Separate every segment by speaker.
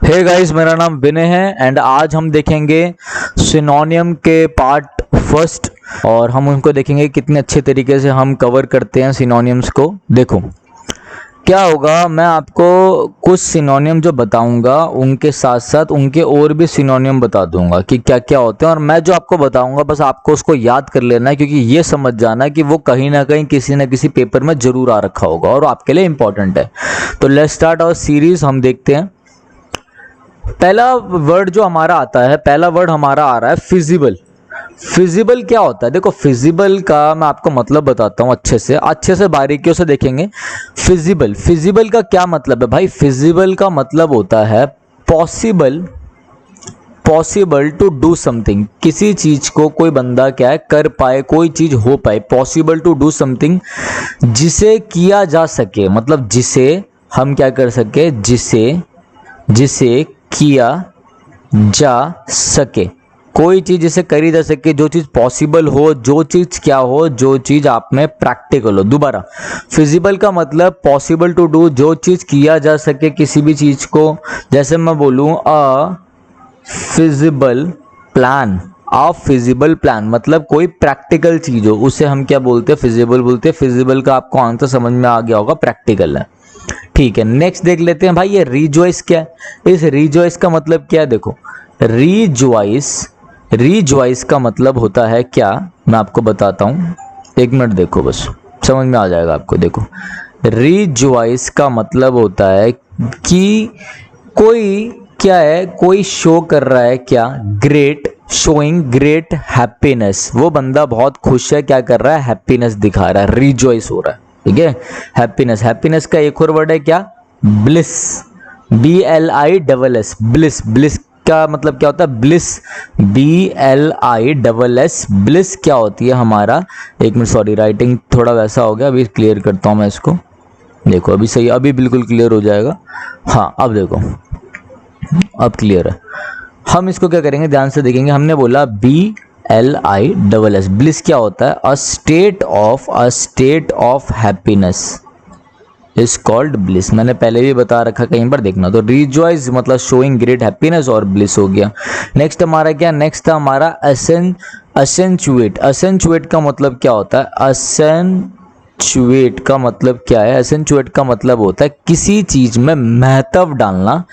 Speaker 1: Hey guys, मेरा नाम विनय है एंड आज हम देखेंगे सिनोनियम के पार्ट फर्स्ट और हम उनको देखेंगे कितने अच्छे तरीके से हम कवर करते हैं सिनोनियम्स को। देखो क्या होगा, मैं आपको कुछ सिनोनियम जो बताऊंगा उनके साथ साथ उनके और भी सिनोनियम बता दूंगा कि क्या क्या होते हैं। और मैं जो आपको बताऊंगा बस आपको उसको याद कर लेना है, क्योंकि ये समझ जाना कि वो कहीं ना कहीं किसी ना किसी पेपर में जरूर आ रखा होगा और आपके लिए इंपॉर्टेंट है। तो लेट्स स्टार्ट आवर सीरीज। हम देखते हैं पहला वर्ड जो हमारा आता है, पहला वर्ड हमारा आ रहा है फिजिबल। फिजिबल क्या होता है? देखो फिजिबल का मैं आपको मतलब बताता हूँ, अच्छे से बारीकियों से देखेंगे। फिजिबल का क्या मतलब है भाई? फिजिबल का मतलब होता है पॉसिबल टू डू समथिंग। किसी चीज को कोई बंदा क्या है कर पाए, कोई चीज हो पाए। पॉसिबल टू डू समथिंग, जिसे किया जा सके, मतलब जिसे हम क्या कर सके, जिसे किया जा सके। कोई चीज जिसे करी जा सके, जो चीज पॉसिबल हो, जो चीज क्या हो, जो चीज आप में प्रैक्टिकल हो। दोबारा, फिजिबल का मतलब पॉसिबल टू डू, जो चीज किया जा सके किसी भी चीज को। जैसे मैं बोलूं अ फिजिबल प्लान मतलब कोई प्रैक्टिकल चीज हो, उसे हम क्या बोलते हैं? फिजिबल बोलते हैं। फिजिबल का आपको आंसर समझ में आ गया होगा, प्रैक्टिकल है। ठीक है, नेक्स्ट देख लेते हैं भाई, ये रिजॉइस क्या है? इस रिजॉइस का मतलब क्या है? देखो रिजॉइस का मतलब होता है क्या, मैं आपको बताता हूं, एक मिनट देखो, बस समझ में आ जाएगा आपको। देखो रिजॉइस का मतलब होता है कि कोई क्या है, कोई शो कर रहा है क्या, शोइंग ग्रेट हैप्पीनेस। वो बंदा बहुत खुश है, क्या कर रहा है? हैप्पीनेस दिखा रहा है, रिजॉइस हो रहा है। ठीक है, हैप्पीनेस का एक और वर्ड है क्या? ब्लिस, BLISS, ब्लिस का मतलब क्या होता है? ब्लिस, BLISS, ब्लिस क्या होती है हमारा? एक मिनट, सॉरी राइटिंग थोड़ा वैसा हो गया, अभी क्लियर करता हूं मैं इसको। देखो अभी सही, अभी बिल्कुल क्लियर हो जाएगा। हाँ अब देखो, अब क्लियर है। हम इसको क्या करेंगे, ध्यान से देखेंगे। हमने बोला BLISS, ब्लिस क्या होता है? A state of happiness is called bliss. मैंने पहले भी बता रखा, कहीं पर देखना। तो रिजॉइस मतलब शोइंग ग्रेट हैप्पीनेस और ब्लिस हो गया। नेक्स्ट हमारा क्या? नेक्स्ट था हमारा असेंचुएट का मतलब क्या होता है? असेंचुएट का मतलब क्या है? असेंचुएट का मतलब होता है किसी चीज में महत्व डालना।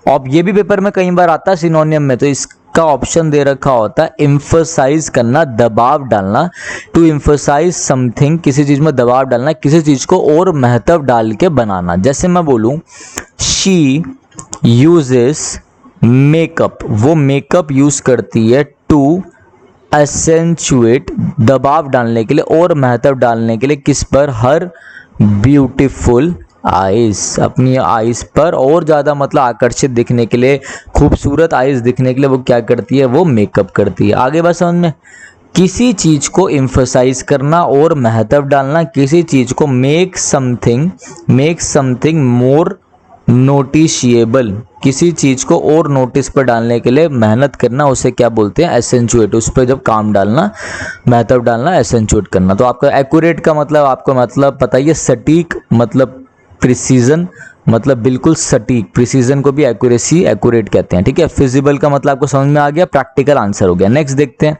Speaker 1: और ये भी पेपर में कई बार आता है सिनोनियम में, तो इसका ऑप्शन दे रखा होता है एम्फसाइज करना, दबाव डालना। टू एम्फसाइज समथिंग, किसी चीज में दबाव डालना, किसी चीज को और महत्व डाल के बनाना। जैसे मैं बोलूं शी यूजेस मेकअप, वो मेकअप यूज करती है टू एसेंचुएट, दबाव डालने के लिए और महत्व डालने के लिए, किस पर? हर ब्यूटीफुल आइस, अपनी आइस पर और ज्यादा मतलब आकर्षित दिखने के लिए, खूबसूरत आइस दिखने के लिए वो क्या करती है? वो मेकअप करती है। आगे बस समझ में, किसी चीज को एम्फसाइज करना और महत्व डालना, किसी चीज को मेक समथिंग मोर नोटिशिएबल, किसी चीज को और नोटिस पर डालने के लिए मेहनत करना, उसे क्या बोलते हैं? एसेंचुएट। उस पर जब काम डालना, महत्व डालना, एसेंचुएट करना। तो आपका एक्यूरेट का मतलब आपको मतलब पता ही है, सटीक मतलब प्रिसीजन, मतलब बिल्कुल सटीक। प्रिसीजन को भी एक्यूरेट कहते हैं। ठीक है, फिजिबल का मतलब आपको समझ में आ गया, प्रैक्टिकल आंसर हो गया। नेक्स्ट देखते हैं,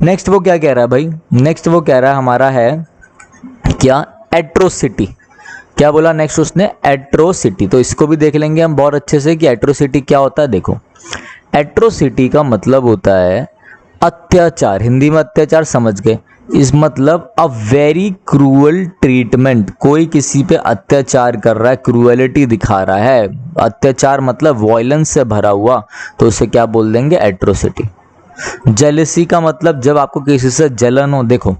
Speaker 1: नेक्स्ट वो क्या कह रहा है भाई? नेक्स्ट वो कह रहा है हमारा है क्या? एट्रोसिटी। क्या बोला नेक्स्ट उसने? एट्रोसिटी। तो इसको भी देख लेंगे हम बहुत अच्छे से कि एट्रोसिटी क्या होता है। देखो एट्रोसिटी का मतलब होता है अत्याचार, हिंदी में अत्याचार समझ गए। इस मतलब अ वेरी क्रूअल ट्रीटमेंट, कोई किसी पे अत्याचार कर रहा है, क्रूएलिटी दिखा रहा है। अत्याचार मतलब वॉयलेंस से भरा हुआ, तो उसे क्या बोल देंगे? एट्रोसिटी। जेलसी का मतलब जब आपको किसी से जलन हो। देखो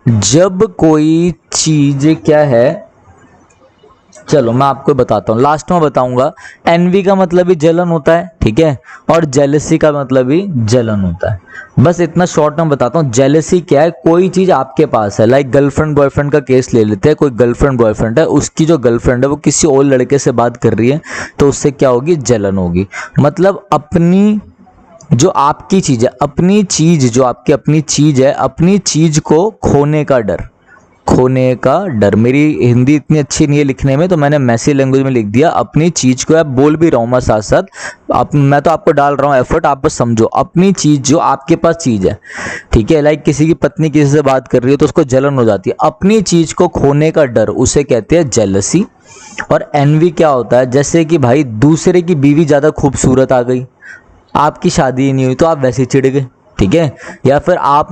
Speaker 1: जब कोई चीज क्या है, चलो मैं आपको बताता हूँ, लास्ट में बताऊंगा। एनवी का मतलब भी जलन होता है, ठीक है, और जेलसी का मतलब भी जलन होता है। बस इतना शॉर्ट में बताता हूँ। जेलसी क्या है? कोई चीज आपके पास है, लाइक गर्लफ्रेंड बॉयफ्रेंड का केस ले लेते हैं। कोई गर्लफ्रेंड बॉयफ्रेंड है, उसकी जो गर्लफ्रेंड है वो किसी और लड़के से बात कर रही है, तो उससे क्या होगी? जलन होगी। मतलब अपनी जो आपकी चीज है, अपनी चीज जो आपकी अपनी चीज है, अपनी चीज को खोने खोने का डर। मेरी हिंदी इतनी अच्छी नहीं है लिखने में, तो मैंने मैसी लैंग्वेज में लिख दिया। अपनी चीज को, आप बोल भी रहा हूँ मैं साथ साथ, मैं तो आपको डाल रहा हूँ एफर्ट, आप बस समझो। अपनी चीज, जो आपके पास चीज है, ठीक है, लाइक किसी की पत्नी किसी से बात कर रही है तो उसको जलन हो जाती है, अपनी चीज को खोने का डर, उसे कहते हैं जेलसी। और एनवी क्या होता है, जैसे कि भाई दूसरे की बीवी ज्यादा खूबसूरत आ गई, आपकी शादी ही नहीं हुई तो आप वैसे चिढ़ गए, ठीक है, या फिर आप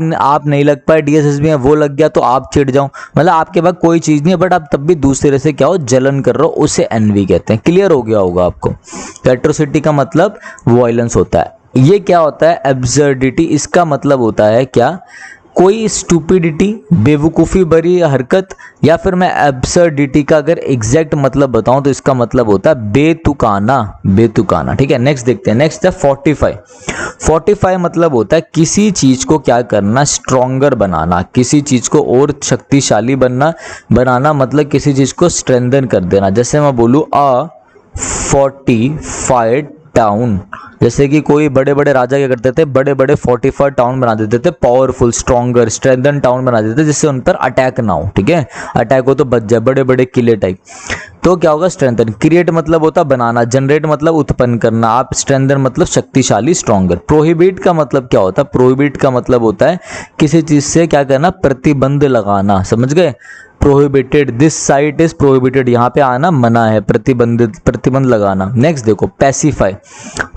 Speaker 1: नहीं लग पाए डीएसएस में, वो लग गया तो आप चिढ़ जाओ, मतलब आपके पास कोई चीज नहीं है बट आप तब भी दूसरे से क्या हो, जलन कर रहे हो, उसे एनवी कहते हैं। क्लियर हो गया होगा आपको। एट्रोसिटी का मतलब वॉयलेंस होता है। ये क्या होता है, एब्सर्डिटी, इसका मतलब होता है क्या, कोई स्टूपिडिटी, बेवकूफ़ी भरी हरकत, या फिर मैं एब्सर्डिटी का अगर एग्जैक्ट मतलब बताऊं तो इसका मतलब होता है बेतुकाना, बेतुकाना, ठीक है। नेक्स्ट देखते हैं, नेक्स्ट है 45 मतलब होता है किसी चीज को क्या करना, स्ट्रॉन्गर बनाना, किसी चीज को और शक्तिशाली बनाना मतलब किसी चीज को स्ट्रेंथन कर देना। जैसे मैं बोलूँ अ फोर्टिफाइड टाउन, जैसे कि कोई बड़े बड़े राजा क्या करते थे, बड़े बड़े फोर्टिफाइड टाउन बना देते थे, पावरफुल, स्ट्रॉन्गर, स्ट्रेंथन टाउन बना देते थे, जिससे उन पर अटैक ना हो, ठीक है, अटैक हो तो बच जाए, बड़े बड़े किले टाइप। तो क्या होगा, स्ट्रेंथन। क्रिएट मतलब होता है बनाना, जनरेट मतलब उत्पन्न करना, आप स्ट्रेंथन मतलब शक्तिशाली, स्ट्रॉन्गर। प्रोहिबिट का मतलब क्या होता है, प्रोहिबिट का मतलब होता है किसी चीज से क्या करना, प्रतिबंध लगाना, समझ गए। Prohibited, this site is prohibited, यहाँ पे आना मना है, प्रतिबंध लगाना। नेक्स्ट देखो पैसिफाई।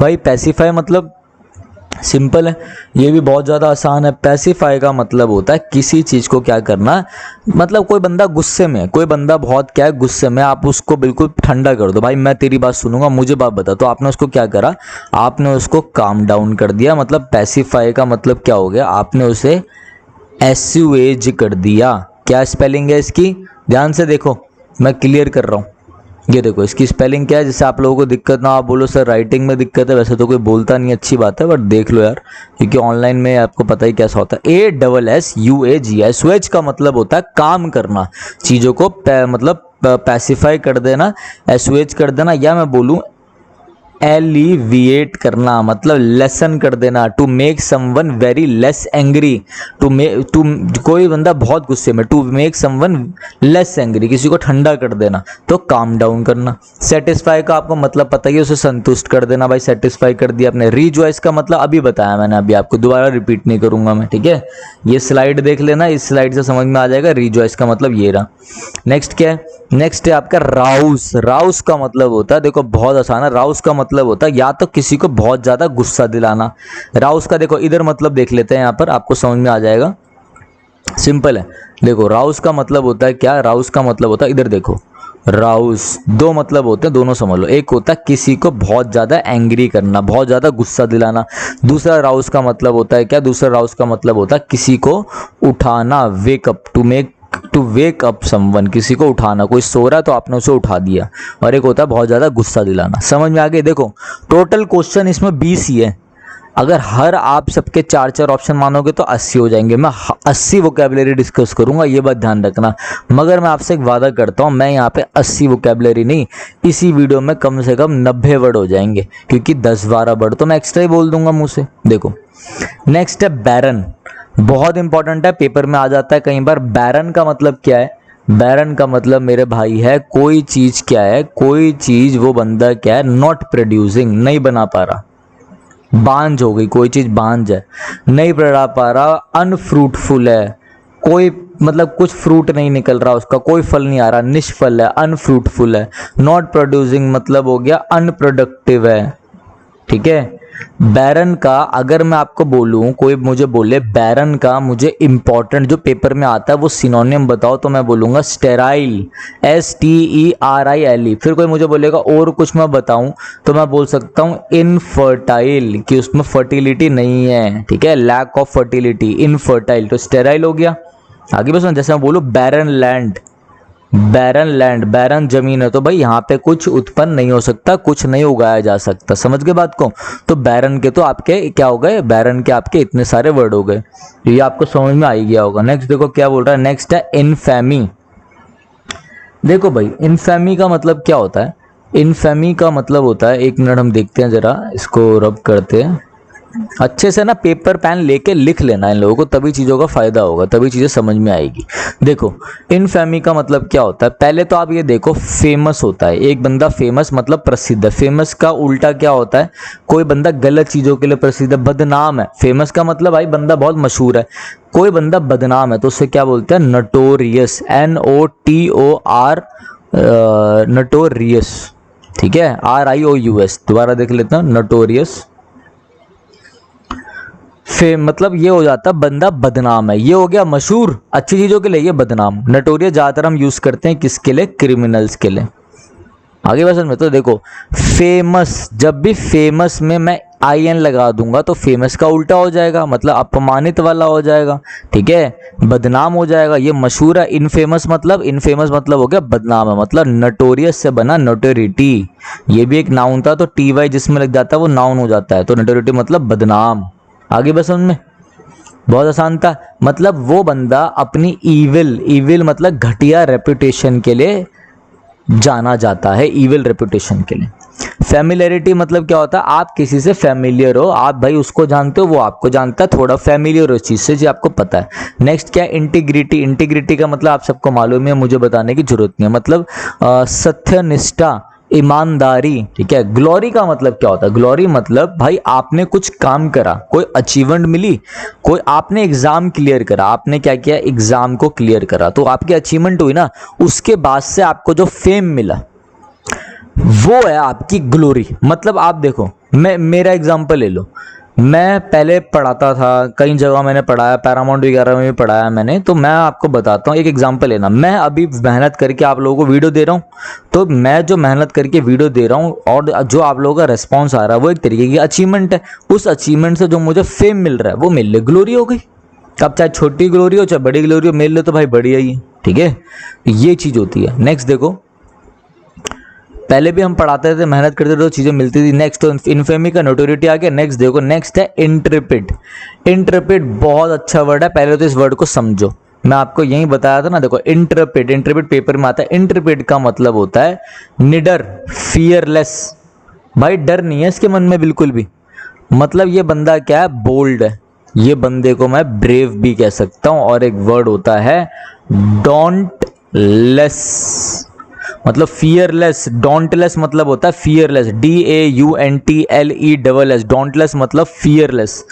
Speaker 1: भाई पैसिफाई मतलब सिंपल है, ये भी बहुत ज़्यादा आसान है। पैसिफाई का मतलब होता है किसी चीज़ को क्या करना, मतलब कोई बंदा गुस्से में, कोई बंदा बहुत क्या है गुस्से में, आप उसको बिल्कुल ठंडा कर दो, भाई मैं तेरी बात सुनूंगा, मुझे बात बता। तो आपने उसको क्या करा, आपने उसको काम डाउन कर दिया। मतलब पैसिफाई का मतलब क्या हो गया, आपने उसे एस्यूएज कर दिया। क्या स्पेलिंग है इसकी, ध्यान से देखो, मैं क्लियर कर रहा हूँ। ये देखो इसकी स्पेलिंग क्या है, जिससे आप लोगों को दिक्कत ना, आप बोलो सर राइटिंग में दिक्कत है, वैसे तो कोई बोलता नहीं, अच्छी बात है, बट देख लो यार, क्योंकि ऑनलाइन में आपको पता ही कैसा होता है। ASSUAG, एसुएज का मतलब होता है काम करना, चीज़ों को मतलब पैसिफाई कर देना, एसुएज कर देना, या मैं बोलूँ एलिविएट करना, मतलब लेसन कर देना। To make someone very less angry, to कोई बंदा बहुत गुस्से में, to make someone less angry, किसी को ठंडा कर देना, तो काम डाउन करना। सेटिस्फाई का आपको मतलब पता ही है, उसे संतुष्ट कर देना, भाई सेटिस्फाई कर दिया आपने। रिजॉइस का मतलब अभी बताया मैंने, अभी आपको दोबारा रिपीट नहीं करूंगा मैं, ठीक है, ये स्लाइड देख लेना, इस स्लाइड से समझ में आ जाएगा। रिजॉइस का मतलब ये रहा। नेक्स्ट क्या है, नेक्स्ट है आपका राउस। राउस का मतलब होता है, देखो बहुत आसान है, राउस का मतलब होता है या तो किसी को बहुत ज्यादा गुस्सा दिलाना। राउस का देखो इधर मतलब देख लेते हैं, यहाँ पर आपको समझ में आ जाएगा, सिंपल है। देखो राउस का मतलब होता है क्या, राउस का मतलब होता है, इधर देखो, राउस दो मतलब होते हैं, दोनों समझ लो। एक होता है किसी को बहुत ज्यादा एंग्री करना, बहुत ज्यादा गुस्सा दिलाना। दूसरा राउस का मतलब होता है क्या, दूसरा राउस का मतलब होता है किसी को उठाना, wake up, to wake up someone, किसी को उठाना, कोई सो रहा है तो आपने उसे उठा दिया। और एक होता है बहुत ज्यादा गुस्सा दिलाना। समझ में आ गए। देखो टोटल क्वेश्चन इसमें 20 ही है, अगर हर आप सबके 4-4 ऑप्शन मानोगे तो 80 हो जाएंगे। मैं 80 वोकैबुलरी डिस्कस करूंगा, ये बात ध्यान रखना। मगर मैं आपसे एक वादा करता हूं, मैं यहाँ पे 80 वोकैबुलरी नहीं, इसी वीडियो में कम से कम 90 वर्ड हो जाएंगे, क्योंकि 10-12 वर्ड तो मैं एक्स्ट्रा ही बोल दूंगा मुंह से। देखो नेक्स्ट है बैरन, बहुत इंपॉर्टेंट है, पेपर में आ जाता है कई बार। बैरन का मतलब क्या है, बैरन का मतलब मेरे भाई है कोई चीज क्या है, कोई चीज वो बंदा क्या है, नॉट प्रोड्यूसिंग, नहीं बना पा रहा, बांझ हो गई, कोई चीज बांझ है, नहीं बढ़ा पा रहा। अनफ्रूटफुल है, कोई मतलब कुछ फ्रूट नहीं निकल रहा उसका, कोई फल नहीं आ रहा, निष्फल है, अनफ्रूटफुल है। नॉट प्रोड्यूसिंग मतलब हो गया अनप्रोडक्टिव है, ठीक है। बैरन का अगर मैं आपको बोलूं, कोई मुझे बोले बैरन का मुझे इंपॉर्टेंट जो पेपर में आता है वो सिनोनियम बताओ, तो मैं बोलूंगा स्टेराइल, STERILE। फिर कोई मुझे बोलेगा और कुछ मैं बताऊं, तो मैं बोल सकता हूं इनफर्टाइल, कि उसमें फर्टिलिटी नहीं है, ठीक है, लैक ऑफ फर्टिलिटी, इनफर्टाइल, तो स्टेराइल हो गया। आगे बस जैसे मैं बोलूं बैरन लैंड, बैरन लैंड, बैरन जमीन है, तो भाई यहाँ पे कुछ उत्पन्न नहीं हो सकता, कुछ नहीं उगाया जा सकता। समझ गए बात को। तो बैरन के तो आपके क्या हो गए, बैरन के आपके इतने सारे वर्ड हो गए, ये आपको समझ में आ ही गया होगा। नेक्स्ट देखो क्या बोल रहा है, नेक्स्ट है इनफेमी। देखो भाई इनफेमी का मतलब क्या होता है, इनफेमी का मतलब होता है, एक मिनट हम देखते हैं जरा, इसको रब करते हैं। अच्छे से ना पेपर पेन लेके लिख लेना इन लोगों को, तभी चीज़ों का फायदा होगा, तभी चीज़ें समझ में आएगी। देखो इनफेमी का मतलब क्या होता है, पहले तो आप ये देखो फेमस होता है, एक बंदा फेमस मतलब प्रसिद्ध है। फेमस का उल्टा क्या होता है, कोई बंदा गलत चीज़ों के लिए प्रसिद्ध है। बदनाम है, फेमस का मतलब भाई बंदा बहुत मशहूर है, कोई बंदा बदनाम है तो उससे क्या बोलते हैं, नटोरियस, NOTOR, नटोरियस, ठीक है, RIOUS। दोबारा देख लेते हैं, नटोरियस मतलब ये हो जाता बंदा बदनाम है, ये हो गया मशहूर अच्छी चीजों के लिए, ये बदनाम। नटोरियस ज्यादातर हम यूज करते हैं किसके लिए, क्रिमिनल्स के लिए। आगे बस में तो देखो फेमस, जब भी फेमस में मैं IN लगा दूंगा तो फेमस का उल्टा हो जाएगा, मतलब अपमानित वाला हो जाएगा, ठीक है, बदनाम हो जाएगा। ये मशहूर है। इनफेमस मतलब हो गया बदनाम है, मतलब नटोरियस से बना नोटोरिटी, ये भी एक नाउन था, तो TY जिसमें लग जाता है वो नाउन हो जाता है, तो नोटोरिटी मतलब बदनाम। आगे बस उनमें बहुत आसान था, मतलब वो बंदा अपनी ईविल मतलब घटिया रेपुटेशन के लिए जाना जाता है, ईविल रेपुटेशन के लिए। फैमिलियरिटी मतलब क्या होता है, आप किसी से फैमिलियर हो, आप भाई उसको जानते हो, वो आपको जानता है, थोड़ा फैमिलियर हो उस चीज से जो आपको पता है। नेक्स्ट क्या है, इंटीग्रिटी। इंटीग्रिटी का मतलब आप सबको मालूम है, मुझे बताने की जरूरत नहीं है, मतलब सत्यनिष्ठा, ईमानदारी, ठीक है। ग्लोरी का मतलब क्या होता है, ग्लोरी मतलब भाई आपने कुछ काम करा, कोई अचीवमेंट मिली, कोई आपने एग्जाम क्लियर करा, आपने क्या किया, एग्जाम को क्लियर करा, तो आपकी अचीवमेंट हुई ना, उसके बाद से आपको जो फेम मिला वो है आपकी ग्लोरी। मतलब आप देखो, मेरा एग्जांपल ले लो, मैं पहले पढ़ाता था, कई जगह मैंने पढ़ाया, पैरामाउंट वगैरह में भी पढ़ाया मैंने, तो मैं आपको बताता हूँ एक एग्जांपल लेना। मैं अभी मेहनत करके आप लोगों को वीडियो दे रहा हूँ, तो मैं जो मेहनत करके वीडियो दे रहा हूँ और जो आप लोगों का रिस्पॉन्स आ रहा है वो एक तरीके की अचीवमेंट है। उस अचीवमेंट से जो मुझे फेम मिल रहा है वो मेरे लिए ग्लोरी हो गई। अब चाहे छोटी ग्लोरी हो चाहे बड़ी ग्लोरी हो, मेरे लिए तो भाई बढ़िया ही है, ठीक है, ये चीज होती है। नेक्स्ट देखो, पहले भी हम पढ़ाते थे, मेहनत करते थे तो चीजें मिलती थी। नेक्स्ट तो इनफेमी का नोटोरिटी आ गया। नेक्स्ट देखो, नेक्स्ट है इंट्रेपिड। इंट्रेपिड बहुत अच्छा वर्ड है, पहले तो इस वर्ड को समझो, मैं आपको यही बताया था ना। देखो इंट्रेपिड पेपर में आता है। इंट्रेपिड का मतलब होता है निडर, फियरलेस, भाई डर नहीं है इसके मन में बिल्कुल भी। मतलब ये बंदा क्या है, बोल्ड है, ये बंदे को मैं ब्रेव भी कह सकता हूं। और एक वर्ड होता है डॉन्टलेस, मतलब फियरलेस। डॉन्टलेस मतलब होता है फियरलेस, DAUNTLESS। डॉन्टलेस मतलब फियरलेस,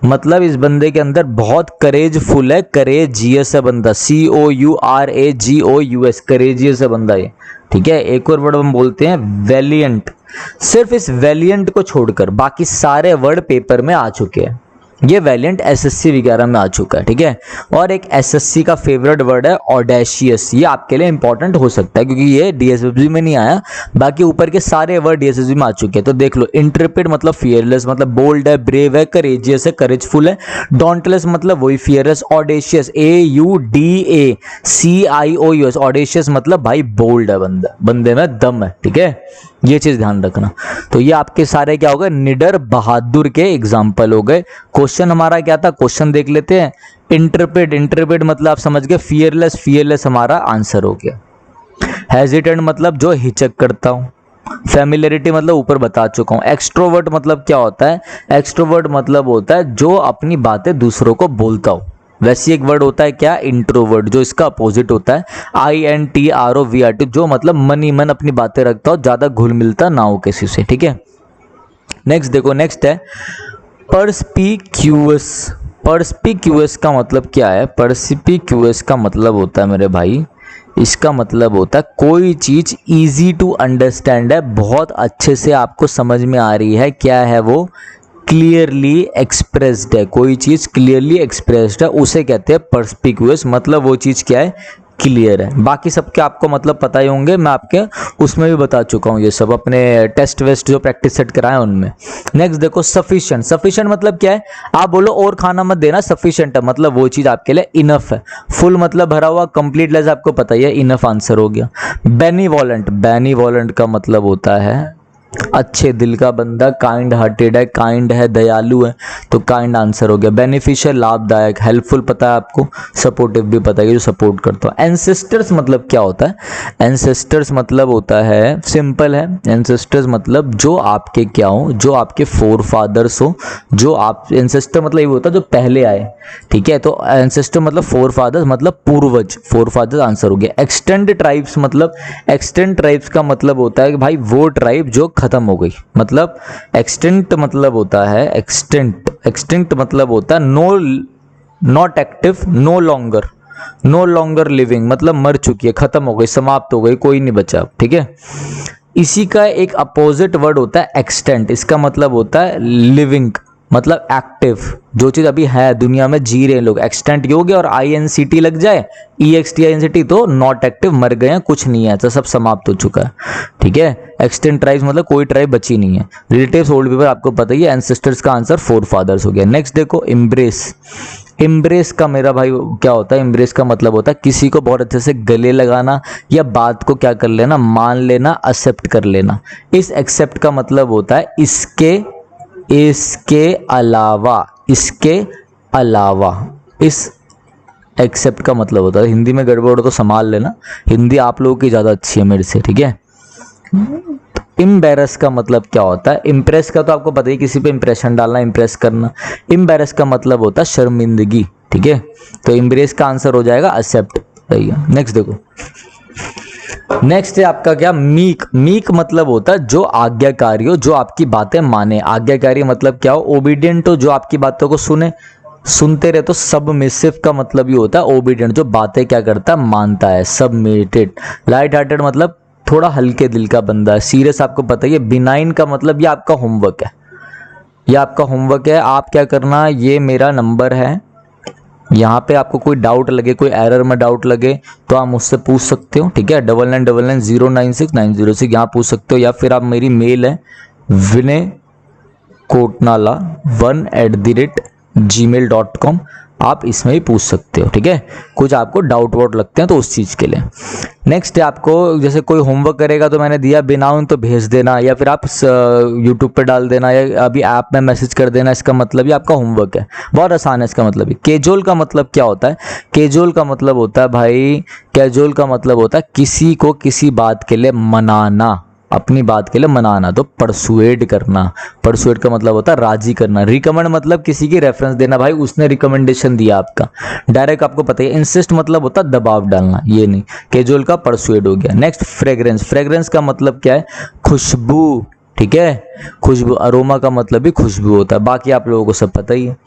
Speaker 1: मतलब इस बंदे के अंदर बहुत करेजफुल है, करेजियस है बंदा, COURAGOUS, करेजियस है बंदा ये, ठीक है। एक और वर्ड हम बोलते हैं वैलियंट। सिर्फ इस वैलियंट को छोड़कर बाकी सारे वर्ड पेपर में आ चुके हैं। ये वैलियंट SSC वगैरह में आ चुका है, ठीक है। और एक SSC का फेवरेट वर्ड है ऑडेशियस, ये आपके लिए इंपॉर्टेंट हो सकता है क्योंकि ये DSSB में नहीं आया, बाकी ऊपर के सारे वर्ड DSSB में आ चुके हैं। तो देख लो, इंट्रेपिड मतलब फियरलेस, मतलब बोल्ड है, ब्रेव है, करेजियस है, करेजफुल है। डॉन्टलेस मतलब वही फियरलेस। ऑडेशियस, AUDACIOUS, ऑडेशियस मतलब भाई बोल्ड है बंदा, बंदे में दम है, ठीक है, ये चीज ध्यान रखना। तो ये आपके सारे क्या हो गए, निडर बहादुर के एग्जाम्पल हो गए। क्वेश्चन हमारा क्या था, क्वेश्चन देख लेते हैं। इंट्रेपिड मतलब आप समझ गए, फियरलेस हमारा आंसर हो गया। हेजिटेंट मतलब जो हिचक करता हूं। फैमिलियरिटी मतलब ऊपर बता चुका हूं। एक्सट्रोवर्ट मतलब क्या होता है, एक्सट्रोवर्ट मतलब होता है जो अपनी बातें दूसरों को बोलता हो। वैसे एक वर्ड होता है क्या, इंट्रोवर्ट, जो इसका अपोजिट होता है INTROVERT, जो मतलब मन ही मन अपनी बातें रखता हो, ज्यादा घुल मिलता ना हो किसी से, ठीक है। नेक्स्ट देखो, नेक्स्ट है पर्सपिक्यूअस। पर्सपिक्यूअस का मतलब क्या है, पर्सपिक्यूअस का मतलब होता है मेरे भाई, इसका मतलब होता है कोई चीज इजी टू अंडरस्टैंड है, बहुत अच्छे से आपको समझ में आ रही है, क्या है वो, क्लियरली एक्सप्रेस्ड है। कोई चीज क्लियरली एक्सप्रेस्ड है उसे कहते हैं पर्सपिक्यूअस, मतलब वो चीज क्या है, क्लियर है। बाकी सबके आपको मतलब पता ही होंगे, मैं आपके उसमें भी बता चुका हूँ ये सब, अपने टेस्ट वेस्ट जो प्रैक्टिस सेट कराए उनमें। नेक्स्ट देखो सफिशिएंट। सफिशिएंट मतलब क्या है, आप बोलो और खाना मत देना, सफिशिएंट है मतलब वो चीज आपके लिए इनफ है। फुल मतलब भरा हुआ, कंप्लीट आपको पता ही है, इनफ आंसर हो गया। बेनिवोलेंट, बेनिवोलेंट का मतलब होता है अच्छे दिल का बंदा, काइंड हार्टेड है, काइंड है, दयालु है, तो काइंड आंसर हो गया। बेनिफिशियल लाभदायक, हेल्पफुल पता है आपको, सपोर्टिव भी पता है, जो सपोर्ट करता है। एंसेस्टर्स मतलब क्या होता है? एंसेस्टर्स मतलब होता है, सिंपल है, एंसेस्टर्स मतलब जो आपके क्या हो, जो आपके फोर फादर्स हो, जो आप, एंसेस्टर मतलब ये होता है जो पहले आए, ठीक है। तो एंसेस्टर मतलब फोर फादर्स मतलब पूर्वज, फोर फादर्स आंसर हो गया। एक्सटेंड ट्राइब्स मतलब, एक्सटेंड ट्राइब्स का मतलब होता है कि भाई वो ट्राइब जो खत्म हो गई, मतलब एक्सटेंट मतलब होता है, एक्सटेंट, एक्सटेंट मतलब होता है no, not active, no longer, no longer living, मतलब मर चुकी है, खत्म हो गई, समाप्त हो गई, कोई नहीं बचा, ठीक है। इसी का एक अपोजिट वर्ड होता है एक्सटेंट, इसका मतलब होता है लिविंग, मतलब एक्टिव, जो चीज अभी है दुनिया में, जी रहे हैं लोग। एक्सटेंट ये हो गया, और INCT लग जाए, EXTINCT, तो नॉट एक्टिव, मर गए हैं, कुछ नहीं है, तो सब समाप्त हो चुका है, ठीक है। एक्सटेंट ट्राइब्स मतलब कोई ट्राइब बची नहीं है। रिलेटिव्स, ओल्ड पीपल आपको पता ही है। एंसेस्टर्स का आंसर फोर फादर्स हो गया। नेक्स्ट देखो, इम्ब्रेस। इम्ब्रेस का मेरा भाई क्या होता है? इम्ब्रेस का मतलब होता है किसी को बहुत अच्छे से गले लगाना, या बात को क्या कर लेना, मान लेना, एक्सेप्ट कर लेना। इस एक्सेप्ट का मतलब होता है इसके, इसके अलावा, इसके अलावा, इस एक्सेप्ट का मतलब होता है। हिंदी में गड़बड़ हो तो संभाल लेना, हिंदी आप लोगों की ज़्यादा अच्छी है मेरे से, ठीक है। इम्बेरस का मतलब क्या होता है? इम्प्रेस का तो आपको पता ही, किसी पे इंप्रेशन डालना, इम्प्रेस करना। इम्बेरस का मतलब होता है शर्मिंदगी, ठीक है। तो इम्ब्रेस का आंसर हो जाएगा एक्सेप्ट, सही है। नेक्स्ट देखो, नेक्स्ट है आपका क्या? मीक। मीक मतलब होता है जो आज्ञाकारी हो, जो आपकी बातें माने। आज्ञाकारी मतलब क्या हो? ओबीडियंट हो, जो आपकी बातों को सुने, सुनते रहे। तो सबमिसिव का मतलब ये होता है ओबीडियंट, जो बातें क्या करता है, मानता है, सबमिटेड। लाइट हार्टेड मतलब थोड़ा हल्के दिल का बंदा है। सीरियस आपको पता ही है। बिनाइन का मतलब ये आपका होमवर्क है, ये आपका होमवर्क है, आप क्या करना, ये मेरा नंबर है, यहाँ पे आपको कोई डाउट लगे, कोई एरर में डाउट लगे तो आप मुझसे पूछ सकते हो, ठीक है। 9999096906 यहाँ पूछ सकते हो, या फिर आप, मेरी मेल है vinaykootnala1@gmail.com, आप इसमें ही पूछ सकते हो, ठीक है। कुछ आपको डाउट वाउट लगते हैं तो उस चीज़ के लिए। नेक्स्ट है आपको, जैसे कोई होमवर्क करेगा तो मैंने दिया बिनाउन तो भेज देना, या फिर आप यूट्यूब पे डाल देना, या अभी ऐप में मैसेज कर देना, इसका मतलब ये आपका होमवर्क है। बहुत आसान है इसका मतलब। कैजुअल का मतलब क्या होता है? कैजुअल का मतलब होता है भाई, कैजुअल का मतलब होता है किसी को किसी बात के लिए मनाना, अपनी बात के लिए मनाना। तो परसुएड करना, परसुएड का मतलब होता है राजी करना। रिकमेंड मतलब किसी की रेफरेंस देना, भाई उसने रिकमेंडेशन दिया आपका, डायरेक्ट आपको पता है। इंसिस्ट मतलब होता है दबाव डालना, ये नहीं। कैजुअल का परसुएड हो गया। Next fragrance. फ्रेग्रेंस का मतलब क्या है? खुशबू, ठीक है। खुशबू, अरोमा का मतलब भी खुशबू होता है, बाकी आप लोगों को सब पता ही है।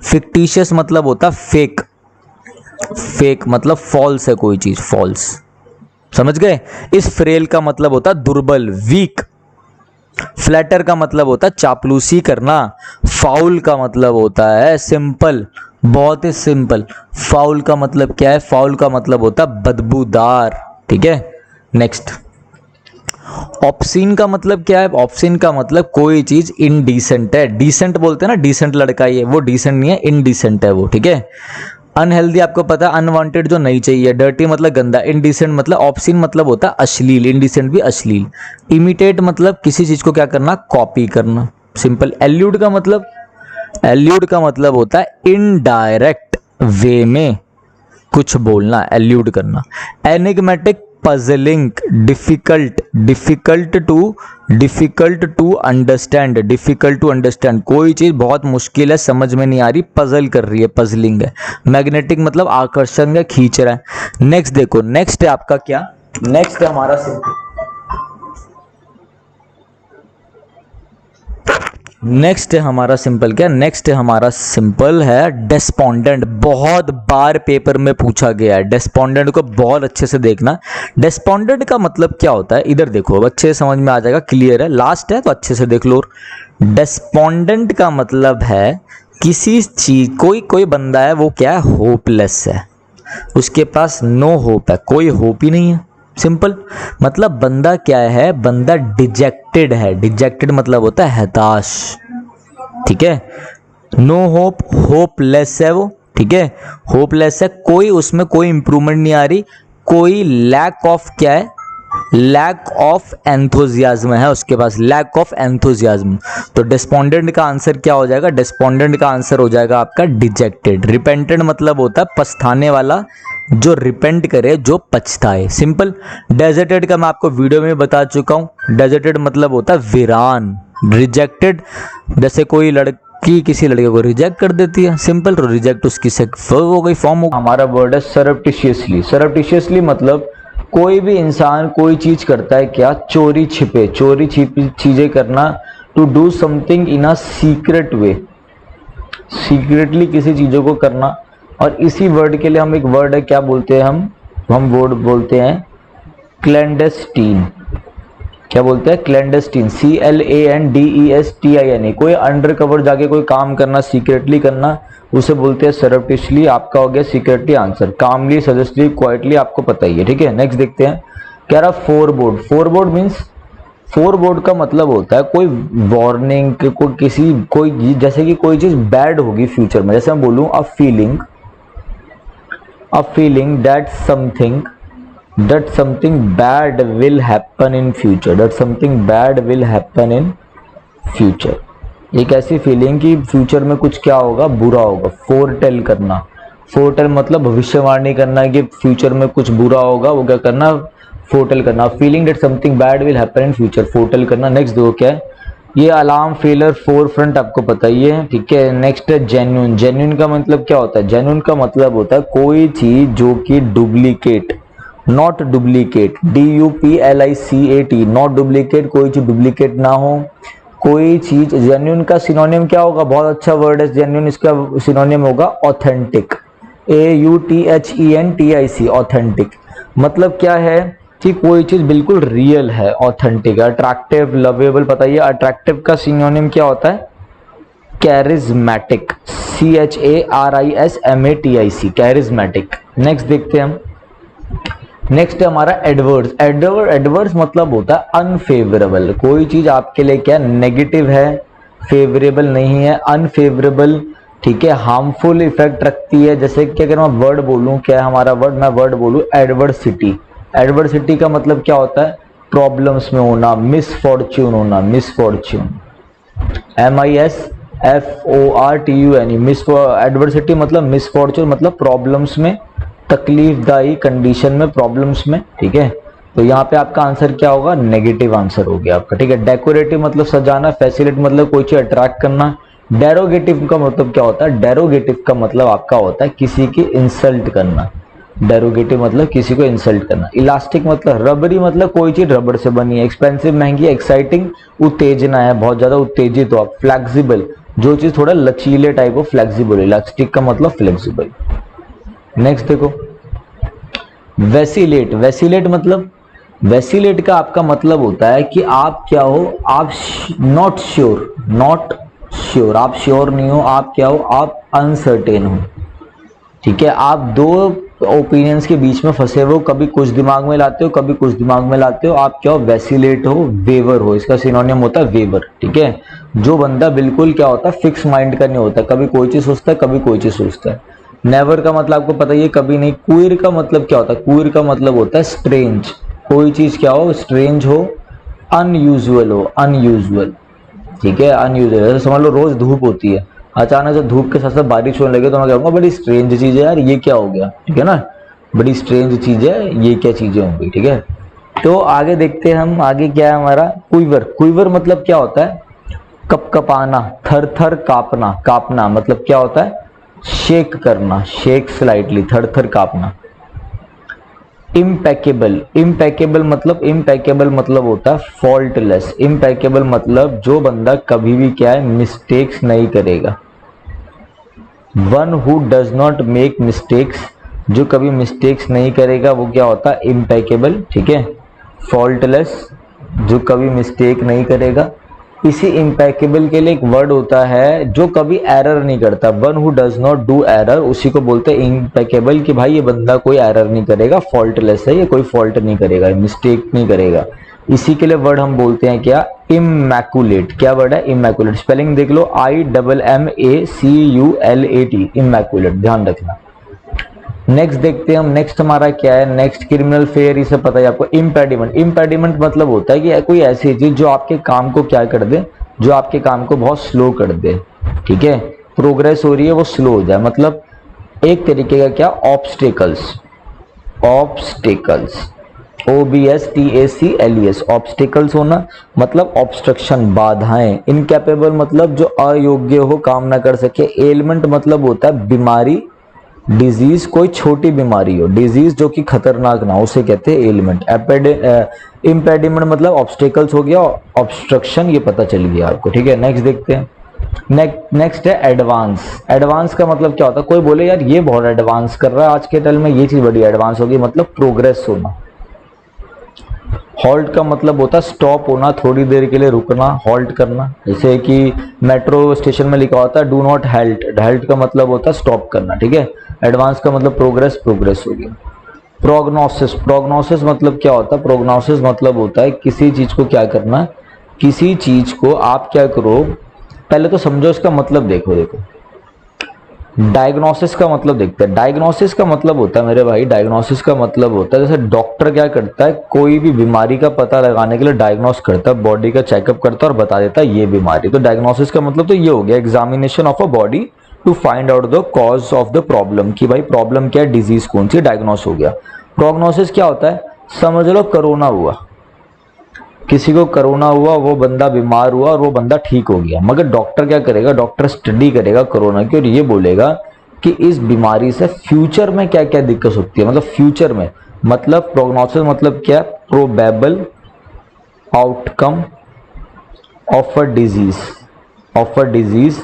Speaker 1: फिक्टिशियस मतलब होता है फेक, फेक मतलब फॉल्स है कोई चीज, फॉल्स, समझ गए। इस फ्रेल का मतलब होता है दुर्बल, वीक। फ्लैटर का मतलब होता है चापलूसी करना। फाउल का मतलब होता है सिंपल, बहुत ही सिंपल। फाउल का मतलब क्या है? फाउल का मतलब होता है बदबूदार, ठीक है। नेक्स्ट, ऑब्सीन का मतलब क्या है? ऑब्सीन का मतलब कोई चीज इनडिसेंट है। डिसेंट बोलते हैं ना, डिसेंट लड़का ये, वो डिसेंट नहीं है, इनडिसेंट है वो, ठीक है। अनहेल्दी आपको पता है, अनवांटेड जो नहीं चाहिए। डर्टी मतलब गंदा। इनडिसेंट मतलब, ऑब्सीन मतलब होता है अश्लील, इनडिसेंट भी अश्लील। इमिटेट मतलब किसी चीज को क्या करना, कॉपी करना, सिंपल। एल्यूड का मतलब, एल्यूड का मतलब होता है इनडायरेक्ट वे में कुछ बोलना, एल्यूड करना। Enigmatic, puzzling, difficult, difficult to understand, difficult to understand, कोई चीज बहुत मुश्किल है, समझ में नहीं आ रही, पजल कर रही है, पजलिंग है। मैग्नेटिक मतलब आकर्षण है, खींच रहा है। नेक्स्ट देखो, नेक्स्ट है आपका क्या? नेक्स्ट है हमारा सिंपल, नेक्स्ट है हमारा सिंपल क्या? नेक्स्ट है हमारा सिंपल है डेस्पोंडेंट। बहुत बार पेपर में पूछा गया है, डेस्पोंडेंट को बहुत अच्छे से देखना। डेस्पोंडेंट का मतलब क्या होता है? इधर देखो, अब अच्छे से समझ में आ जाएगा, क्लियर है, लास्ट है तो अच्छे से देख लो। डेस्पोंडेंट का मतलब है किसी चीज, कोई बंदा है वो क्या है, होपलेस है, उसके पास नो होप है, कोई होप ही नहीं है, सिंपल। मतलब बंदा क्या है, बंदा डिजेक्टेड है। डिजेक्टेड मतलब होता है हताश, ठीक है। नो होप, होपलेस है वो, ठीक है। होपलेस है, कोई उसमें कोई इंप्रूवमेंट नहीं आ रही, कोई लैक ऑफ क्या है, लैक ऑफ एंथुजियाज्म है उसके पास, लैक ऑफ एंथुजियाज्म। तो डिस्पोंडेंट का आंसर क्या हो जाएगा? डिस्पोंडेंट का आंसर हो जाएगा आपका डिजेक्टेड। रिपेंटेड मतलब होता है पछताने वाला, जो रिपेंट करे, जो पछताए, सिंपल। डेजर्टेड का मैं आपको वीडियो में बता चुका हूं, डेजर्टेड मतलब होता है वीरान। रिजेक्टेड जैसे कोई लड़की किसी लड़के को रिजेक्ट कर देती है, सिंपल, तो रिजेक्ट उसकी से हो गई, फॉर्म हो। हमारा वर्ड है सरप्टिशियसली। सरप्टिशियसली मतलब कोई भी इंसान कोई चीज करता है क्या? चोरी छिपे, चोरी छिपी चीजें करना। To do something in a secret way, secretly किसी चीजों को करना। और इसी वर्ड के लिए हम एक वर्ड है, क्या बोलते हैं हम वर्ड बोलते हैं क्लैंडेस्टीन। क्या बोलते हैं? क्लैंडेस्टीन, CLANDESTIN। कोई अंडर कवर जाके कोई काम करना, सीक्रेटली करना, उसे बोलते हैं सरप्टिशली। आपका हो गया सीक्रेटली आंसर। कामली, सजेस्टली, क्वाइटली आपको पता ही है, ठीक है। नेक्स्ट देखते हैं, कह रहा फोरबोर्ड। फोरबोर्ड मीन्स, फोरबोर्ड का मतलब होता है कोई वार्निंग, कोई किसी कोई जैसे कि कोई चीज बैड होगी फ्यूचर में। जैसे मैं बोलूं a feeling that something bad will happen in future, that something bad will happen in future। एक ऐसी फीलिंग कि फ्यूचर में कुछ क्या होगा, बुरा होगा। फोरटेल करना, फोरटेल मतलब भविष्यवाणी करना कि फ्यूचर में कुछ बुरा होगा, वो क्या करना? फोरटेल करना। Feeling that something bad will happen in future, foretell करना। नेक्स्ट देखो क्या है, ये अलार्म, फेलर, फोर फ्रंट आपको पता ही है, ठीक है। नेक्स्ट है जेन्युइन। जेन्युइन का मतलब क्या होता है? जेन्युइन का मतलब होता है कोई चीज जो कि duplicate, not duplicate, DUPLICAT, not duplicate, कोई चीज डुप्लीकेट ना हो, कोई चीज। जेन्युइन का सिनोनियम क्या होगा? बहुत अच्छा वर्ड है जेन्युइन, इसका सिनोनियम होगा ऑथेंटिक, AUTHENTIC, ऑथेंटिक। मतलब क्या है कि कोई चीज बिल्कुल रियल है, ऑथेंटिक। अट्रैक्टिव, लवेबल, पता ही है। अट्रैक्टिव का सिनोनियम क्या होता है? Charismatic, CHARISMATIC, charismatic. नेक्स्ट देखते हैं हम, नेक्स्ट है हमारा एडवर्स। एडवर्स मतलब होता है अनफेवरेबल। कोई चीज आपके लिए क्या नेगेटिव है, फेवरेबल नहीं है, अनफेवरेबल, ठीक है, हार्मफुल इफेक्ट रखती है। जैसे कि अगर मैं वर्ड बोलूं, क्या है हमारा वर्ड? मैं वर्ड बोलूं एडवर्सिटी। एडवर्सिटी का मतलब क्या होता है? प्रॉब्लम्स में होना, मिसफॉर्च्यून होना, मिसफॉर्च्यून, MISFORTUNE, मिस। एडवर्सिटी मतलब मिसफॉर्च्यून, मतलब प्रॉब्लम्स में, तकलीफदायी कंडीशन में, प्रॉब्लम्स में, ठीक है। तो यहाँ पे आपका आंसर क्या होगा? नेगेटिव आंसर हो गया आपका, ठीक है। डेकोरेटिव मतलब सजाना, फैसिलिट मतलब कोई चीज अट्रैक्ट करना। डेरोगेटिव का मतलब क्या होता है? डेरोगेटिव का मतलब आपका होता है किसी की इंसल्ट करना। डेरोगेटिव मतलब किसी को इंसल्ट करना। इलास्टिक मतलब रबरी, मतलब कोई चीज रबड़ से बनी है। एक्सपेंसिव, महंगी। एक्साइटिंग, उत्तेजना है, बहुत ज्यादा उत्तेजित हो आप। फ्लेक्सिबल, जो चीज थोड़ा लचीले टाइप हो, फ्लेक्सिबल। इलास्टिक का मतलब फ्लेक्सिबल। नेक्स्ट देखो, वैसिलेट। वैसिलेट मतलब, वैसिलेट का आपका मतलब होता है कि आप क्या हो? आप नॉट श्योर, नॉट श्योर, आप श्योर नहीं हो। आप क्या हो? आप अनसर्टेन हो, ठीक है। आप दो ओपिनियंस के बीच में फंसे हो, कभी कुछ दिमाग में लाते हो, कभी कुछ दिमाग में लाते हो। आप क्या हो? वैसिलेट हो, वेवर हो। इसका सिनोनियम होता है वेवर, ठीक है। जो बंदा बिल्कुल क्या होता है? फिक्स माइंड का नहीं होता, कभी कोई चीज सोचता है, कभी कोई चीज सोचता है। नेवर का मतलब आपको पता ही है, कभी नहीं। क्वीर का मतलब क्या होता है? क्वीर का मतलब होता है स्ट्रेंज। कोई चीज क्या हो? स्ट्रेंज हो, अनयूजुअल हो, अनयूजुअल, ठीक है, अनयूजुअल। जैसे समझ लो रोज धूप होती है, अचानक से धूप के साथ साथ बारिश होने लगे तो मैं कहूँगा बड़ी स्ट्रेंज चीज है यार, ये क्या हो गया, ठीक है ना। बड़ी स्ट्रेंज चीज है, ये क्या चीजें होंगी, ठीक है। तो आगे देखते हैं हम, आगे क्या है हमारा? क्विवर। क्विवर मतलब क्या होता है? कपकपाना, थर थर कापना। कापना मतलब क्या होता है? शेक करना, शेक स्लाइटली, थर थर कापना। इम्पेकेबल। इम्पेकेबल मतलब, इम्पेकेबल मतलब होता है फॉल्टलेस। इम्पेकेबल मतलब जो बंदा कभी भी क्या है? मिस्टेक्स नहीं करेगा। One who does not make mistakes, जो कभी मिस्टेक्स नहीं करेगा वो क्या होता है? इम्पेकेबल, ठीक है। फॉल्टलेस, जो कभी मिस्टेक नहीं करेगा। इसी इम्पेकेबल के लिए एक वर्ड होता है जो कभी एरर नहीं करता। One who does not do error, उसी को बोलते हैं इम्पेकेबल, कि भाई ये बंदा कोई एरर नहीं करेगा, फॉल्टलेस है, ये कोई फॉल्ट नहीं करेगा, मिस्टेक नहीं करेगा। इसी के लिए वर्ड हम बोलते हैं क्या? इमैकुलेट। क्या वर्ड है? इमैकुलेट। स्पेलिंग देख लो, IMMACULAT, इमैकुलेट, ध्यान रखना। नेक्स्ट देखते हैं हम, नेक्स्ट हमारा क्या है, नेक्स्ट क्रिमिनल फेयर, इसे पता है आपको। इम्पेडिमेंट, इम्पेडिमेंट मतलब होता है कि कोई ऐसी चीज जो आपके काम को क्या कर दे, जो आपके काम को बहुत स्लो कर दे, ठीक है, प्रोग्रेस हो रही है वो स्लो हो जाए, मतलब एक तरीके का क्या, ऑब्स्टेकल्स, ऑब्स्टेकल्स, OBSTACLES, ऑब्स्टेकल्स होना मतलब ऑब्स्ट्रक्शन, बाधाएं। इनकैपेबल मतलब जो अयोग्य हो, काम ना कर सके। एलिमेंट मतलब होता है बीमारी, डिजीज, कोई छोटी बीमारी हो, डिजीज जो कि खतरनाक ना हो, उसे कहते हैं एलिमेंट। इम्पेडिमेंट मतलब ऑब्स्टेकल्स हो गया, ऑब्स्ट्रक्शन, ये पता चल गया आपको, ठीक है। नेक्स्ट देखते हैं, नेक्स्ट है एडवांस। एडवांस का मतलब क्या होता है, कोई बोले यार ये बहुत एडवांस कर रहा है आज के टाइम में, ये चीज बड़ी एडवांस होगी, मतलब प्रोग्रेस होना। हॉल्ट का मतलब होता है स्टॉप होना, थोड़ी देर के लिए रुकना, हॉल्ट करना, जैसे कि मेट्रो स्टेशन में लिखा होता है डू नॉट हेल्ट, हेल्ट का मतलब होता है स्टॉप करना, ठीक है। एडवांस का मतलब प्रोग्रेस, प्रोग्रेस हो गया। प्रोग्नोसिस, प्रोग्नोसिस मतलब क्या होता है, प्रोग्नोसिस मतलब होता है किसी चीज को क्या करना, किसी चीज को आप क्या करो, पहले तो समझो इसका मतलब, देखो डायग्नोसिस का मतलब देखते हैं। डायग्नोसिस का मतलब होता है मेरे भाई, डायग्नोसिस का मतलब होता है, जैसे डॉक्टर क्या करता है, कोई भी बीमारी का पता लगाने के लिए डायग्नोस करता है, बॉडी का चेकअप करता है और बता देता है ये बीमारी। तो डायग्नोसिस का मतलब तो ये हो गया, examination of a body to find out the cause of the problem, कि भाई प्रॉब्लम क्या है, डिजीज कौन सी, डायग्नोस हो गया। प्रोग्नोसिस क्या होता है, समझ लो कोरोना हुआ, किसी को कोरोना हुआ, वो बंदा बीमार हुआ और वो बंदा ठीक हो गया, मगर डॉक्टर क्या करेगा, डॉक्टर स्टडी करेगा कोरोना की और ये बोलेगा कि इस बीमारी से फ्यूचर में क्या क्या दिक्कत सकती है, मतलब फ्यूचर में, मतलब प्रोग्नोसिस मतलब क्या, probable outcome of a disease, of a disease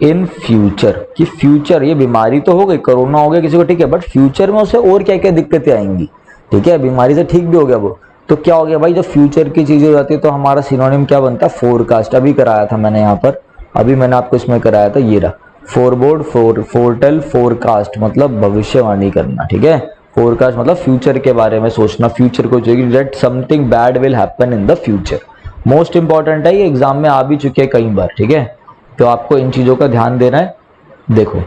Speaker 1: in future, कि फ्यूचर, ये बीमारी तो हो गई, कोरोना हो गया किसी को, ठीक है, बट फ्यूचर में उसे और क्या क्या दिक्कतें आएंगी, ठीक है, बीमारी से ठीक भी हो गया वो, तो क्या हो गया भाई, जब फ्यूचर की चीजें हो जाती है तो हमारा सिनोनिम क्या बनता है, फोरकास्ट। अभी कराया था मैंने यहाँ पर, अभी मैंने आपको इसमें कराया था, ये रहा फोरबोर्ड, फोरटेल, फोरकास्ट मतलब भविष्यवाणी करना, ठीक है। फोरकास्ट मतलब फ्यूचर के बारे में सोचना, फ्यूचर को चाहिए, that something bad will happen in the future. Most important है, ये एग्जाम में आ भी चुके हैं कई बार, ठीक है, तो आपको इन चीजों का ध्यान देना है। देखो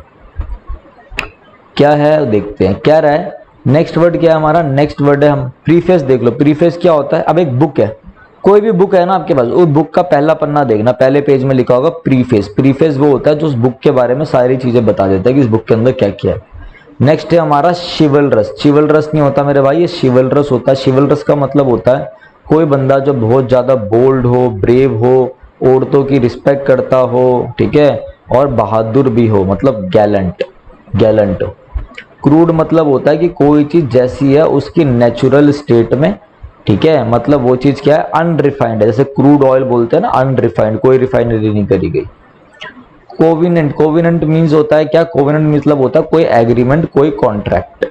Speaker 1: क्या है, देखते हैं क्या रहा है। नेक्स्ट वर्ड क्या है हमारा, नेक्स्ट वर्ड है, हम प्रीफेस देख लो। प्रीफेस क्या होता है, अब एक बुक है, कोई भी बुक है ना आपके पास, उस बुक का पहला पन्ना देखना, पहले पेज में लिखा होगा प्रीफेस। प्रीफेस वो होता है जो उस बुक के बारे में सारी चीजें बता देता है कि इस बुक के अंदर क्या क्या है। नेक्स्ट है हमारा शिवलरस। शिवलरस नहीं होता मेरे भाई, ये शिवलरस होता है। शिवलरस का मतलब होता है कोई बंदा जो बहुत ज्यादा बोल्ड हो, ब्रेव हो, औरतों की रिस्पेक्ट करता हो, ठीक है, और बहादुर भी हो, मतलब गैलेंट, गैलेंट हो। क्रूड मतलब होता है कि कोई चीज जैसी है उसकी नेचुरल स्टेट में, ठीक है, मतलब वो चीज क्या है, अनरिफाइंड है, जैसे क्रूड ऑयल बोलते हैं ना, अनरिफाइंड, कोई रिफाइनरी नहीं करी गई। कोविनेंट, कोविनेंट मीन्स होता है क्या, कोविनेंट मतलब होता है कोई एग्रीमेंट, कोई कॉन्ट्रैक्ट।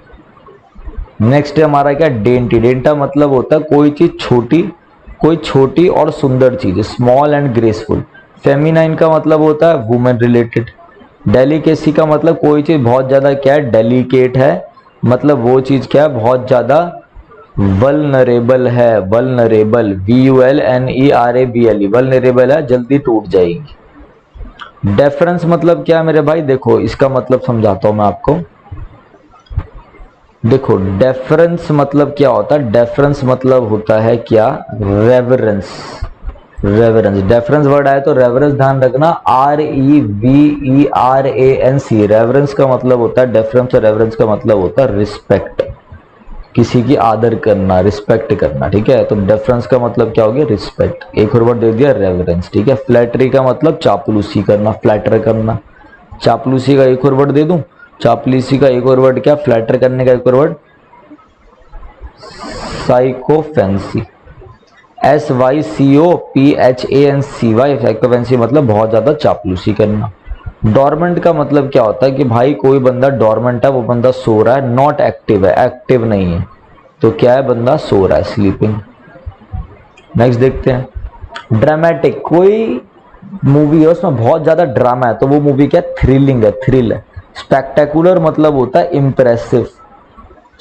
Speaker 1: नेक्स्ट है हमारा क्या, डेंटी। डेंटा मतलब होता है कोई चीज छोटी, कोई छोटी और सुंदर चीज, स्मॉल एंड ग्रेसफुल। फेमिनाइन का मतलब होता है वुमेन रिलेटेड। डेलिकेसी का मतलब कोई चीज बहुत ज्यादा क्या है, डेलिकेट है, मतलब वो चीज क्या है, बहुत ज्यादा वल्नरेबल है, वल्नरेबल, VULNERABLE, वल्नरेबल है, जल्दी टूट जाएगी। डेफरेंस मतलब क्या है मेरे भाई, देखो इसका मतलब समझाता हूं मैं आपको। देखो डेफरेंस मतलब क्या होता है, डेफरेंस मतलब होता है क्या, रेवरेंस, रेवरेंस। डेफरेंस वर्ड आए तो रेवरेंस ध्यान रखना, REVERANC। रेवरेंस का मतलब होता है, डेफरेंस और रेवरेंस का मतलब होता है रिस्पेक्ट, किसी की आदर करना, रिस्पेक्ट करना, ठीक है। तो डेफरेंस का मतलब क्या हो गया, रिस्पेक्ट। एक और वर्ड दे दिया रेवरेंस, ठीक है। फ्लैटरी का मतलब चापलूसी करना, फ्लैटर करना। चापलूसी का एक और वर्ड दे दूं, चापलूसी का एक और वर्ड क्या, फ्लैटर करने का एक और वर्ड, साइकोफेंसी, SYCOPHANCY, साइकोफेंसी मतलब बहुत ज्यादा चापलूसी करना। डॉर्मेंट का मतलब क्या होता है कि भाई कोई बंदा डॉर्मेंट है, वो बंदा सो रहा है, नॉट एक्टिव है, एक्टिव नहीं है, तो क्या है, बंदा सो रहा है, स्लीपिंग। नेक्स्ट देखते हैं, ड्रामेटिक। कोई मूवी है उसमें बहुत ज्यादा ड्रामा है तो वो मूवी क्या, थ्रिलिंग है, थ्रिल है। स्पेक्टेकुलर मतलब होता है इंप्रेसिव,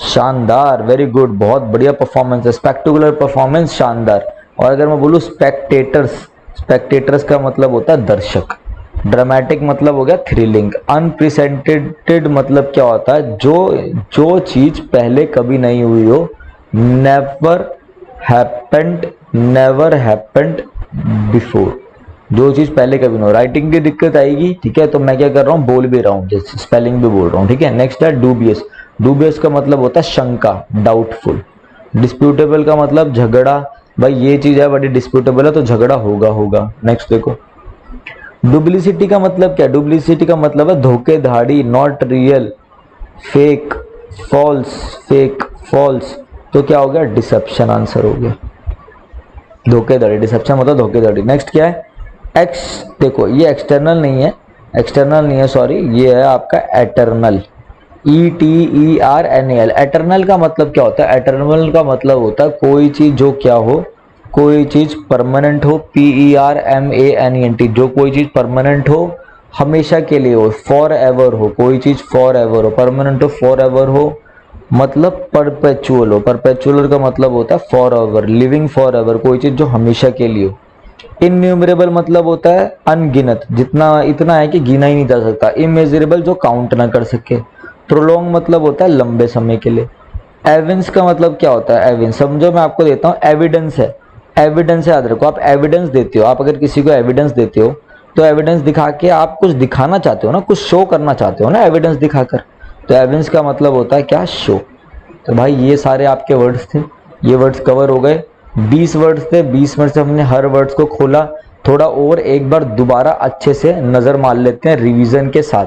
Speaker 1: शानदार, वेरी गुड, बहुत बढ़िया परफॉर्मेंस है, स्पेक्टेकुलर परफॉर्मेंस, शानदार। और अगर मैं बोलूं स्पेक्टेटर्स, स्पेक्टेटर्स का मतलब होता है दर्शक, ड्रामेटिक मतलब हो गया थ्रिलिंग। अनप्रेसिडेंटेड मतलब क्या होता है, जो चीज पहले कभी नहीं हुई हो, नेवर हैपेंड बिफोर, जो चीज पहले कभी नहीं हो। राइटिंग की दिक्कत आएगी, ठीक है, तो मैं क्या कर रहा हूँ, बोल भी रहा हूँ, जैसे स्पेलिंग भी बोल रहा हूँ, ठीक है। नेक्स्ट है डूबियस। डूबियस का मतलब होता है शंका, डाउटफुल। डिस्प्यूटेबल का मतलब झगड़ा, भाई ये चीज है बड़ी डिस्प्यूटेबल है तो झगड़ा होगा। नेक्स्ट देखो, डुप्लीसिटी का मतलब क्या है, डुप्लीसिटी का मतलब है धोखेधाड़ी, नॉट रियल, फेक, फॉल्स। तो क्या हो गया, डिसेप्शन आंसर हो गया, धोखेधड़ी। डिसेप्शन मतलब धोखेधड़ी। नेक्स्ट क्या है, एक्स, देखो ये एक्सटर्नल नहीं है सॉरी, ये है आपका एटर्नल, ETERNAL। एटर्नल का मतलब क्या होता है, एटर्नल का मतलब होता है कोई चीज जो क्या हो, कोई चीज परमानेंट हो, PERMANENT, जो कोई चीज परमानेंट हो, हमेशा के लिए हो, फॉर एवर हो, कोई चीज फॉर एवर हो, परमानेंट हो, फॉर एवर हो, मतलब परपेचुअल हो। परपेचुअल का मतलब होता है for ever, living for ever, कोई चीज जो हमेशा के लिए हो। इनन्यूमरेबल मतलब होता है अनगिनत, जितना इतना है कि गिना ही नहीं जा सकता। इमेजरेबल, जो काउंट ना कर सके। प्रोलॉन्ग मतलब होता है लंबे समय के लिए। एविडेंस का मतलब क्या होता है, एविडेंस समझो, मैं आपको देता हूँ, एविडेंस है, एविडेंस याद रखो। आप एविडेंस देते हो, आप अगर किसी को एविडेंस देते हो तो एविडेंस दिखा के आप कुछ दिखाना चाहते हो ना, कुछ शो करना चाहते हो ना एविडेंस दिखाकर, तो एविडेंस का मतलब होता है क्या, शो। तो भाई ये सारे आपके वर्ड्स थे, ये वर्ड्स कवर हो गए। 20 वर्ड्स थे, 20 में से हमने हर वर्ड्स को खोला। थोड़ा और एक बार दोबारा अच्छे से नजर मार लेते हैं रिवीजन के साथ।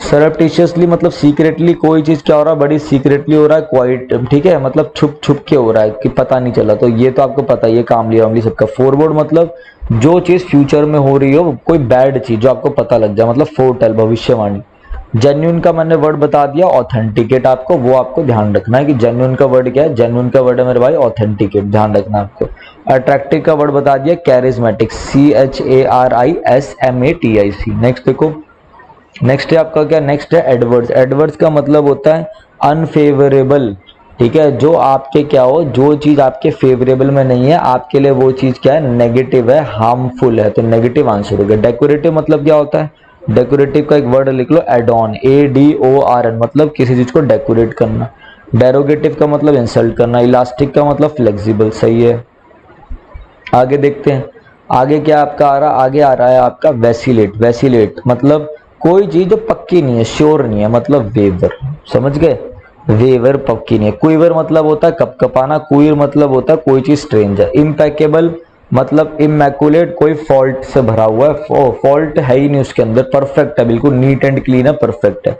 Speaker 1: सरप्टिशियसली मतलब सीक्रेटली, कोई चीज क्या हो रहा है, बड़ी सीक्रेटली हो रहा है, क्वाइट, ठीक है, मतलब छुप छुप के हो रहा है कि पता नहीं चला, तो ये तो आपको पता ही है, कामली वामली सबका। फॉरवर्ड मतलब जो चीज फ्यूचर में हो रही हो, कोई बैड चीज जो आपको पता लग जाए, मतलब फोरटेल, भविष्यवाणी। जेन्युइन का मैंने वर्ड बता दिया, ऑथेंटिकेट आपको, वो आपको ध्यान रखना है कि जेन्युइन का वर्ड क्या है। जेन्युइन का वर्ड है मेरे भाई ऑथेंटिकेट, ध्यान रखना आपको। अट्रैक्टिव का वर्ड बता दिया, कैरिज्मेटिक, CHARISMATIC। नेक्स्ट देखो, नेक्स्ट है आपका क्या, नेक्स्ट है एडवर्ड्स। एडवर्ड्स का मतलब होता है अनफेवरेबल, ठीक है, जो आपके क्या हो, जो चीज आपके फेवरेबल में नहीं है, आपके लिए वो चीज क्या है, नेगेटिव है, हार्मफुल है, तो नेगेटिव आंसर हो गया। डेकोरेटिव मतलब क्या होता है, डेकोरेटिव का एक वर्ड लिख लो, एडॉन, ADORN, मतलब किसी चीज को डेकोरेट करना। डेरोगेटिव का मतलब इंसल्ट करना। इलास्टिक का मतलब फ्लेक्सिबल, सही है। आगे देखते हैं, आगे क्या आपका आ रहा, आगे आ रहा है आपका वैसिलेट। वैसिलेट मतलब कोई चीज जो पक्की नहीं है, श्योर नहीं है, मतलब वेवर, समझ गए, वेवर पक्की नहीं है। क्विवर मतलब होता है कपकपाना, क्विर मतलब होता है कोई चीज स्ट्रेंज है। इम्पेकेबल मतलब इमैकुलेट, कोई फॉल्ट से भरा हुआ है, फॉल्ट है ही नहीं उसके अंदर, परफेक्ट है, बिल्कुल नीट एंड क्लीन है, परफेक्ट है।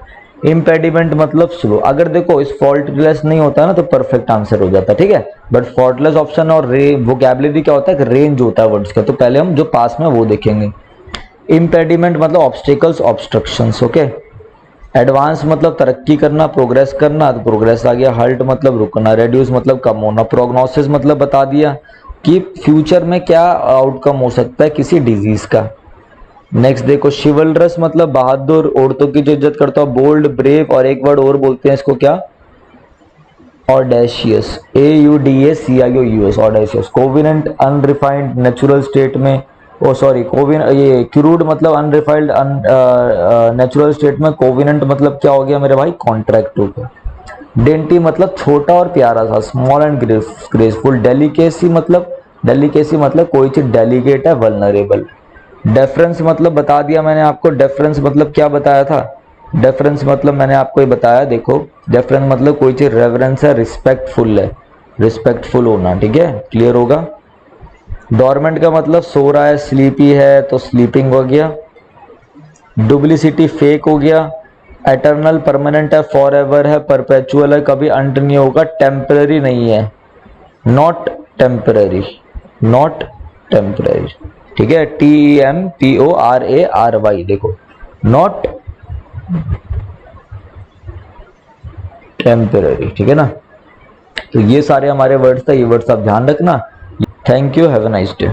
Speaker 1: इम्पेडिमेंट मतलब स्लो। अगर देखो इस फॉल्टलेस नहीं होता ना तो परफेक्ट आंसर हो जाता, ठीक है, बट फॉल्टलेस ऑप्शन और वोकैबुलरी क्या होता है, रेंज होता है वर्ड्स का, तो पहले हम जो पास में वो देखेंगे। इम्पेडिमेंट मतलब ऑब्स्टिकल्स, ऑब्स्ट्रक्शंस, ओके। एडवांस मतलब तरक्की करना, प्रोग्रेस करना, तो प्रोग्रेस आ गया। हल्ट मतलब रुकना, रेड्यूस मतलब कम होना। प्रोग्नोसिस मतलब बता दिया कि फ्यूचर में क्या आउटकम हो सकता है किसी डिजीज का। नेक्स्ट देखो, शिवलरस मतलब बहादुर, औरतों की जो इज्जत करता है। बोल्ड, ब्रेव, और एक वर्ड और बोलते हैं इसको क्या, audacious, AUDACIOUS, audacious. Covenant unrefined natural state में, ओ सॉरी कोविन, ये क्रूड मतलब अनरिफाइंड नेचुरल स्टेट में। कोविनेंट मतलब क्या हो गया मेरे भाई, कॉन्ट्रैक्ट हो गया। डेंटी मतलब छोटा और प्यारा सा, स्मॉल एंड ग्रेसफुल। डेलिकेसी मतलब कोई चीज डेलिकेट है, वल्नरेबल। डेफरेंस मतलब बता दिया मैंने आपको, डेफरेंस मतलब क्या बताया था, डेफरेंस मतलब मैंने आपको ये बताया, देखो डेफरेंस मतलब कोई चीज रेवरेंस है, रिस्पेक्टफुल है, रिस्पेक्टफुल होना, ठीक है, क्लियर होगा। डोरमेंट का मतलब सो रहा है, स्लीपी है तो स्लीपिंग हो गया। डुप्लीसिटी फेक हो गया। एटर्नल परमानेंट है, फॉर एवर है, परपेचुअल है, कभी अंत नहीं होगा। टेम्पररी नहीं है, नॉट टेम्पररी, नॉट टेम्पररी, ठीक है, TEMPORARY, देखो नॉट टेम्पररी, ठीक है ना। तो ये सारे हमारे वर्ड्स था, ये वर्ड्स आप ध्यान रखना। Thank you, have a nice day.